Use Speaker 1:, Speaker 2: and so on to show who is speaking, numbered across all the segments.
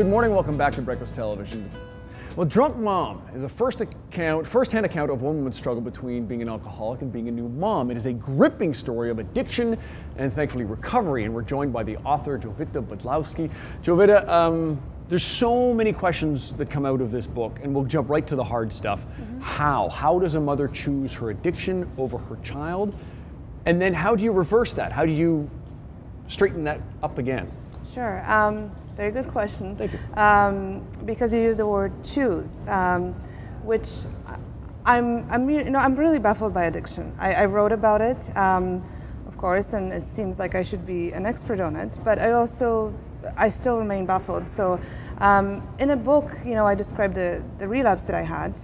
Speaker 1: Good morning, welcome back to Breakfast Television. Well, Drunk Mom is a first-hand account of one woman's struggle between being an alcoholic and being a new mom. It is a gripping story of addiction and thankfully recovery, and we're joined by the author, Jowita Bydlowska. Jowita, there's so many questions that come out of this book, and we'll jump right to the hard stuff. How does a mother choose her addiction over her child? And then how do you reverse that? How do you straighten that up again?
Speaker 2: Sure. Very good question.
Speaker 1: Thank you.
Speaker 2: Because you use the word choose, which I'm really baffled by addiction. I wrote about it, of course, and it seems like I should be an expert on it, but I still remain baffled. So in a book, I described the relapse that I had.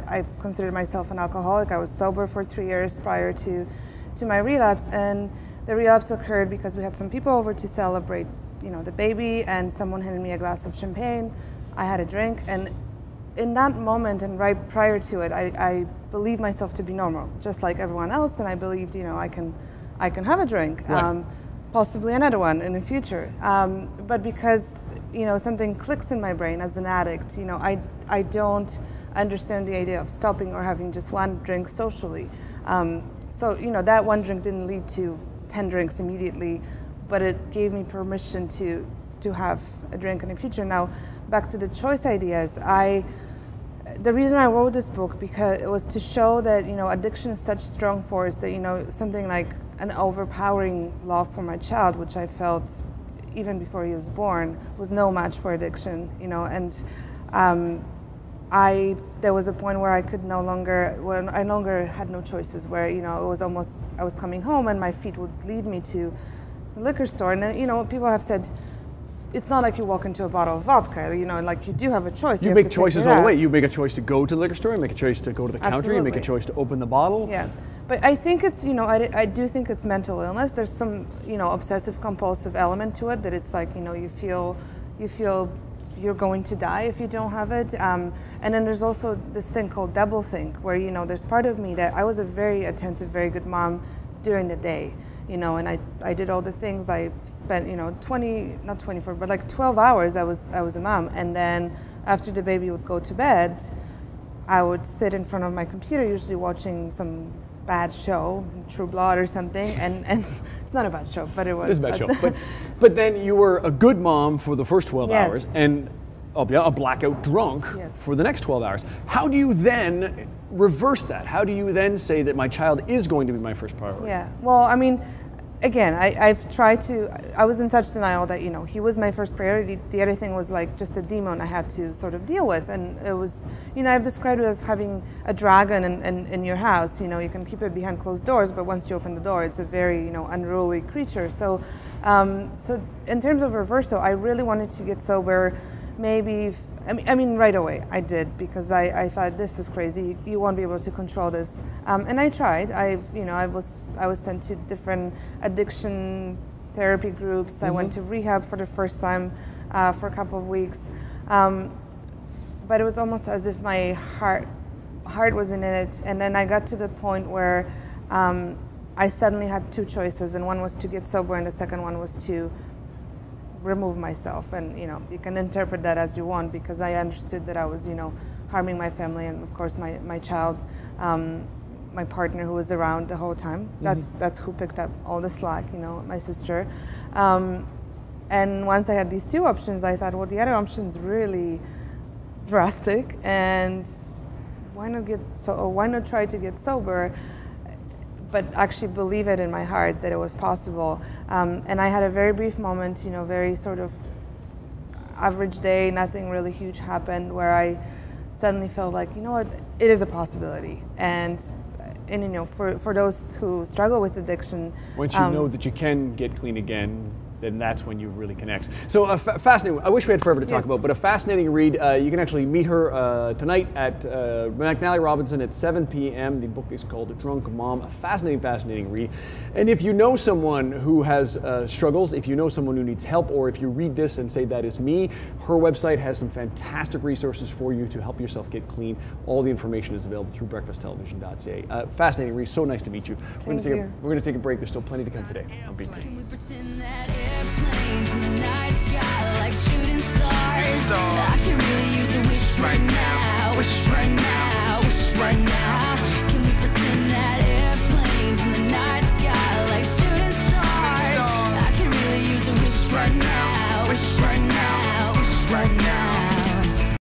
Speaker 2: I've considered myself an alcoholic. I was sober for 3 years prior to my relapse, and the relapse occurred because we had some people over to celebrate the baby, and someone handed me a glass of champagne. I had a drink, and in that moment and right prior to it, I believed myself to be normal, just like everyone else, and I believed, I can have a drink,
Speaker 1: right.
Speaker 2: Possibly another one in the future. But because, something clicks in my brain as an addict, I don't understand the idea of stopping or having just one drink socially. So, that one drink didn't lead to 10 drinks immediately, but it gave me permission to have a drink in the future. Now, back to the choice ideas. The reason I wrote this book, because it was to show that addiction is such strong force that something like an overpowering love for my child, which I felt even before he was born, was no match for addiction. And there was a point where I no longer had no choices. Where it was almost, I was coming home and my feet would lead me to the liquor store, and people have said it's not like you walk into a bottle of vodka. Like you do have a choice.
Speaker 1: You make choices all the way. You make a choice to go to the liquor store. You make a choice to go to the counter.
Speaker 2: Absolutely.
Speaker 1: You make a choice to open the bottle.
Speaker 2: Yeah, but I think it's I do think it's mental illness. There's some obsessive compulsive element to it, that it's like you feel you're going to die if you don't have it. And then there's also this thing called doublethink, where there's part of me that I was a very attentive, very good mom during the day. And I did all the things. I spent, 24, but like 12 hours I was a mom. And then after the baby would go to bed, I would sit in front of my computer, usually watching some bad show, True Blood or something. And it's not a bad show, but it was.
Speaker 1: It's a bad show. But then you were a good mom for the first 12
Speaker 2: Yes.
Speaker 1: hours, and a blackout drunk
Speaker 2: Yes.
Speaker 1: for the next 12 hours. How do you then reverse that? How do you then say that my child is going to be my first priority?
Speaker 2: Yeah, well, again, I've tried to, I was in such denial that, he was my first priority. The other thing was like just a demon I had to sort of deal with. And it was, I've described it as having a dragon in your house. You can keep it behind closed doors, but once you open the door, it's a very, unruly creature. So, so in terms of reversal, I really wanted to get sober. Maybe, right away I did, because I thought, this is crazy. You won't be able to control this. And I tried. I was sent to different addiction therapy groups. I went to rehab for the first time for a couple of weeks. But it was almost as if my heart wasn't in it. And then I got to the point where I suddenly had two choices, and one was to get sober, and the second one was to remove myself. And you can interpret that as you want, because I understood that I was harming my family, and of course my child, my partner, who was around the whole time. That's who picked up all the slack, my sister. And once I had these two options, I thought, well, the other option's really drastic, and why not try to get sober, but actually believe it in my heart that it was possible. And I had a very brief moment, very sort of average day, nothing really huge happened, where I suddenly felt like, what, it is a possibility. And for those who struggle with addiction,
Speaker 1: once you know that you can get clean again, then that's when you really connect. So fascinating. I wish we had forever to talk about, but a fascinating read. You can actually meet her tonight at McNally Robinson at 7 p.m. The book is called Drunk Mom. A fascinating read. And if you know someone who has struggles, if you know someone who needs help, or if you read this and say, that is me, her website has some fantastic resources for you to help yourself get clean. All the information is available through breakfasttelevision.ca. Fascinating read. So nice to meet you. We're going to take a break. There's still plenty to come today on BT.
Speaker 3: airplanes in the night sky like shooting stars. I can really use a wish right now. Wish right now. Wish right now. Can we pretend that airplanes in the night sky like shooting stars? I can really use a wish right now. Wish right now.